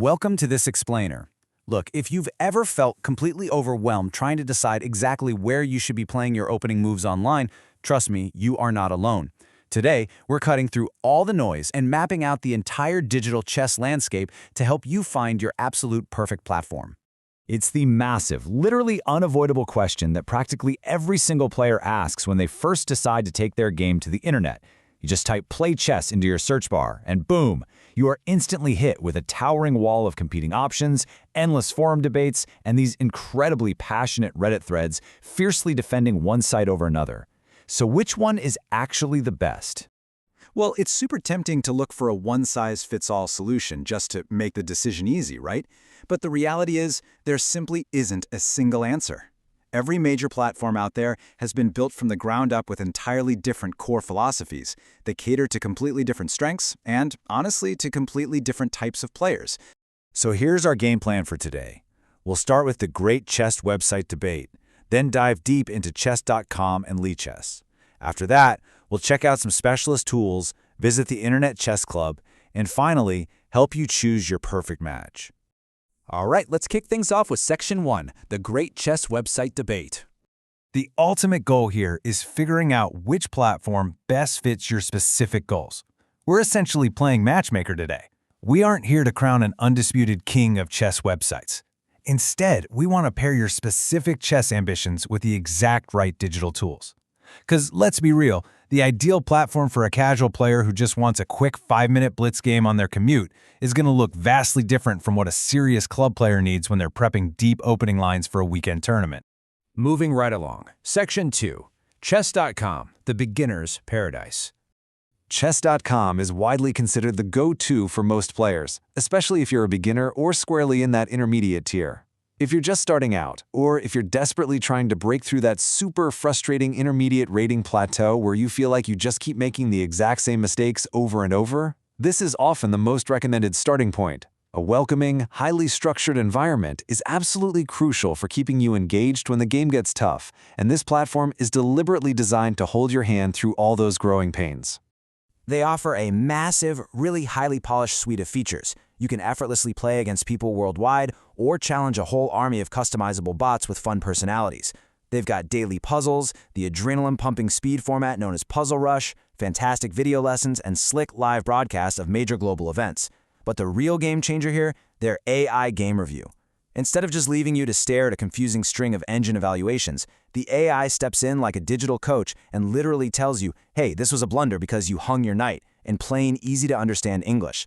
Welcome to this explainer. Look, if you've ever felt completely overwhelmed trying to decide exactly where you should be playing your opening moves online, trust me, you are not alone. Today, we're cutting through all the noise and mapping out the entire digital chess landscape to help you find your absolute perfect platform. It's the massive, literally unavoidable question that practically every single player asks when they first decide to take their game to the internet. You just type "play chess" into your search bar, and boom, you are instantly hit with a towering wall of competing options, endless forum debates, and these incredibly passionate Reddit threads fiercely defending one side over another. So which one is actually the best? Well, it's super tempting to look for a one-size-fits-all solution just to make the decision easy, right? But the reality is, there simply isn't a single answer. Every major platform out there has been built from the ground up with entirely different core philosophies that cater to completely different strengths and, honestly, to completely different types of players. So here's our game plan for today. We'll start with the great chess website debate, then dive deep into chess.com and Lichess. After that, we'll check out some specialist tools, visit the Internet Chess Club, and finally, help you choose your perfect match. All right, let's kick things off with Section 1, the Great Chess Website Debate. The ultimate goal here is figuring out which platform best fits your specific goals. We're essentially playing matchmaker today. We aren't here to crown an undisputed king of chess websites. Instead, we want to pair your specific chess ambitions with the exact right digital tools. Because let's be real, the ideal platform for a casual player who just wants a quick 5-minute blitz game on their commute is going to look vastly different from what a serious club player needs when they're prepping deep opening lines for a weekend tournament. Moving right along. Section 2, chess.com, the beginner's paradise. Chess.com is widely considered the go-to for most players, especially if you're a beginner or squarely in that intermediate tier. If you're just starting out, or if you're desperately trying to break through that super frustrating intermediate rating plateau where you feel like you just keep making the exact same mistakes over and over, this is often the most recommended starting point. A welcoming, highly structured environment is absolutely crucial for keeping you engaged when the game gets tough, and this platform is deliberately designed to hold your hand through all those growing pains. They offer a massive, really highly polished suite of features. You can effortlessly play against people worldwide or challenge a whole army of customizable bots with fun personalities. They've got daily puzzles, the adrenaline-pumping speed format known as Puzzle Rush, fantastic video lessons, and slick live broadcasts of major global events. But the real game changer here, their AI game review. Instead of just leaving you to stare at a confusing string of engine evaluations, the AI steps in like a digital coach and literally tells you, hey, this was a blunder because you hung your knight, in plain, easy-to-understand English.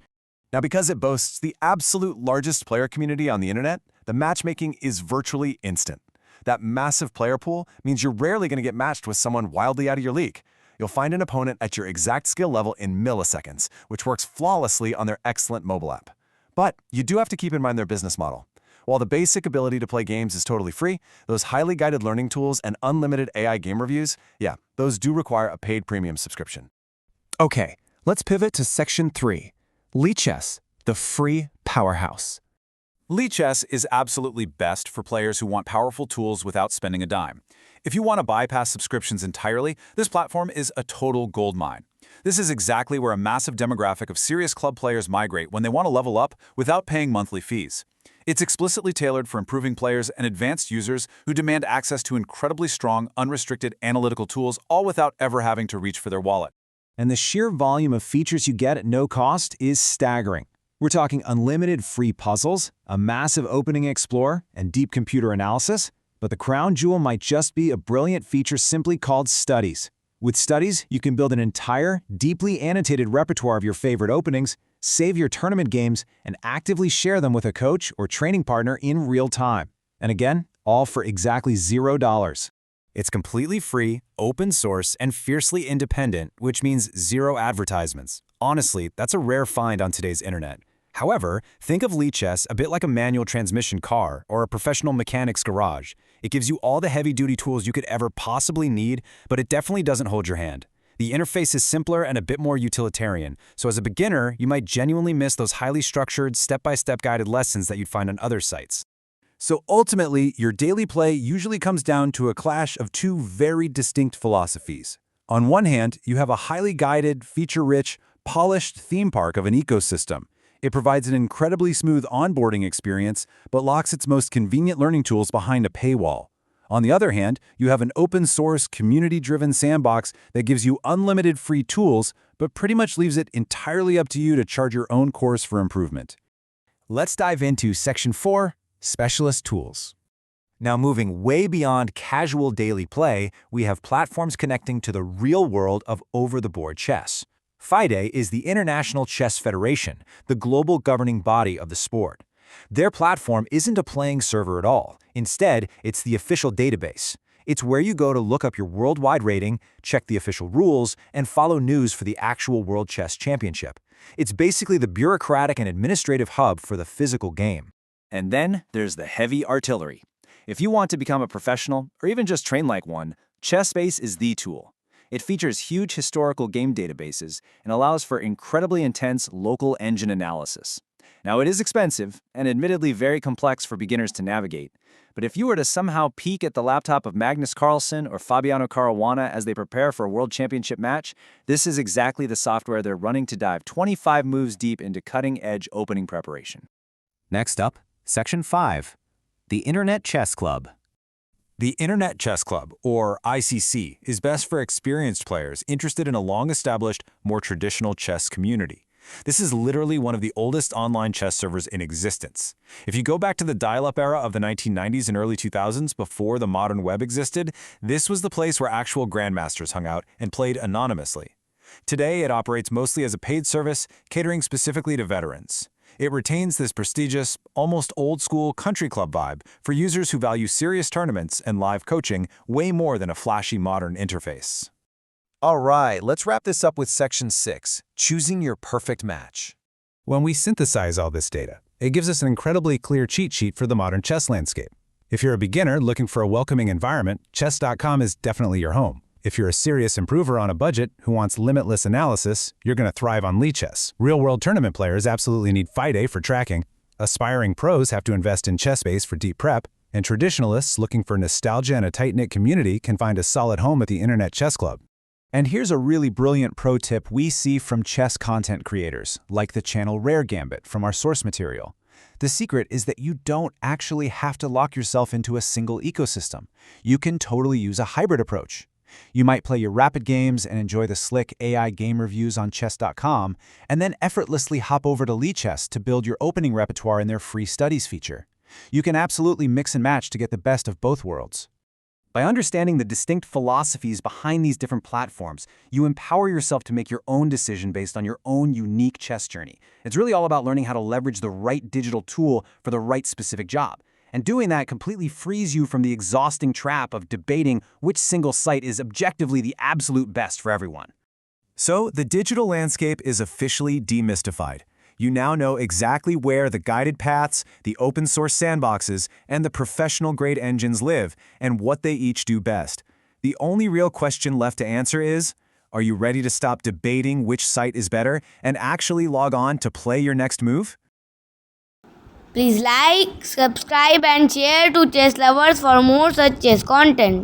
Now, because it boasts the absolute largest player community on the internet, the matchmaking is virtually instant. That massive player pool means you're rarely going to get matched with someone wildly out of your league. You'll find an opponent at your exact skill level in milliseconds, which works flawlessly on their excellent mobile app. But you do have to keep in mind their business model. While the basic ability to play games is totally free, those highly guided learning tools and unlimited AI game reviews, yeah, those do require a paid premium subscription. Okay, let's pivot to Section 3. Lichess, the free powerhouse. Lichess is absolutely best for players who want powerful tools without spending a dime. If you want to bypass subscriptions entirely, this platform is a total goldmine. This is exactly where a massive demographic of serious club players migrate when they want to level up without paying monthly fees. It's explicitly tailored for improving players and advanced users who demand access to incredibly strong, unrestricted analytical tools, all without ever having to reach for their wallet. And the sheer volume of features you get at no cost is staggering. We're talking unlimited free puzzles, a massive opening explorer, and deep computer analysis, but the crown jewel might just be a brilliant feature simply called Studies. With Studies, you can build an entire, deeply annotated repertoire of your favorite openings, save your tournament games, and actively share them with a coach or training partner in real time. And again, all for exactly $0. It's completely free, open source, and fiercely independent, which means zero advertisements. Honestly, that's a rare find on today's internet. However, think of Lichess a bit like a manual transmission car or a professional mechanic's garage. It gives you all the heavy-duty tools you could ever possibly need, but it definitely doesn't hold your hand. The interface is simpler and a bit more utilitarian, so as a beginner, you might genuinely miss those highly structured, step-by-step guided lessons that you'd find on other sites. So ultimately, your daily play usually comes down to a clash of two very distinct philosophies. On one hand, you have a highly guided, feature-rich, polished theme park of an ecosystem. It provides an incredibly smooth onboarding experience, but locks its most convenient learning tools behind a paywall. On the other hand, you have an open-source, community-driven sandbox that gives you unlimited free tools, but pretty much leaves it entirely up to you to chart your own course for improvement. Let's dive into Section 4, Specialist Tools. Now moving way beyond casual daily play, we have platforms connecting to the real world of over-the-board chess. FIDE is the International Chess Federation, the global governing body of the sport. Their platform isn't a playing server at all. Instead, it's the official database. It's where you go to look up your worldwide rating, check the official rules, and follow news for the actual World Chess Championship. It's basically the bureaucratic and administrative hub for the physical game. And then there's the heavy artillery. If you want to become a professional, or even just train like one, ChessBase is the tool. It features huge historical game databases and allows for incredibly intense local engine analysis. Now, it is expensive and admittedly very complex for beginners to navigate, but if you were to somehow peek at the laptop of Magnus Carlsen or Fabiano Caruana as they prepare for a World Championship match, this is exactly the software they're running to dive 25 moves deep into cutting-edge opening preparation. Next up, Section 5, the Internet Chess Club. The Internet Chess Club, or ICC, is best for experienced players interested in a long-established, more traditional chess community. This is literally one of the oldest online chess servers in existence. If you go back to the dial-up era of the 1990s and early 2000s, before the modern web existed, this was the place where actual grandmasters hung out and played anonymously. Today, it operates mostly as a paid service, catering specifically to veterans. It retains this prestigious, almost old-school country club vibe for users who value serious tournaments and live coaching way more than a flashy modern interface. All right, let's wrap this up with Section 6, choosing your perfect match. When we synthesize all this data, it gives us an incredibly clear cheat sheet for the modern chess landscape. If you're a beginner looking for a welcoming environment, chess.com is definitely your home. If you're a serious improver on a budget who wants limitless analysis, you're going to thrive on Lichess. Real-world tournament players absolutely need FIDE for tracking. Aspiring pros have to invest in ChessBase for deep prep. And traditionalists looking for nostalgia and a tight-knit community can find a solid home at the Internet Chess Club. And here's a really brilliant pro tip we see from chess content creators, like the channel Rare Gambit from our source material. The secret is that you don't actually have to lock yourself into a single ecosystem. You can totally use a hybrid approach. You might play your rapid games and enjoy the slick AI game reviews on chess.com, and then effortlessly hop over to Lichess to build your opening repertoire in their free studies feature. You can absolutely mix and match to get the best of both worlds. By understanding the distinct philosophies behind these different platforms, you empower yourself to make your own decision based on your own unique chess journey. It's really all about learning how to leverage the right digital tool for the right specific job. And doing that completely frees you from the exhausting trap of debating which single site is objectively the absolute best for everyone. So, the digital landscape is officially demystified. You now know exactly where the guided paths, the open-source sandboxes, and the professional-grade engines live, and what they each do best. The only real question left to answer is, are you ready to stop debating which site is better and actually log on to play your next move? Please like, subscribe and share to chess lovers for more such chess content.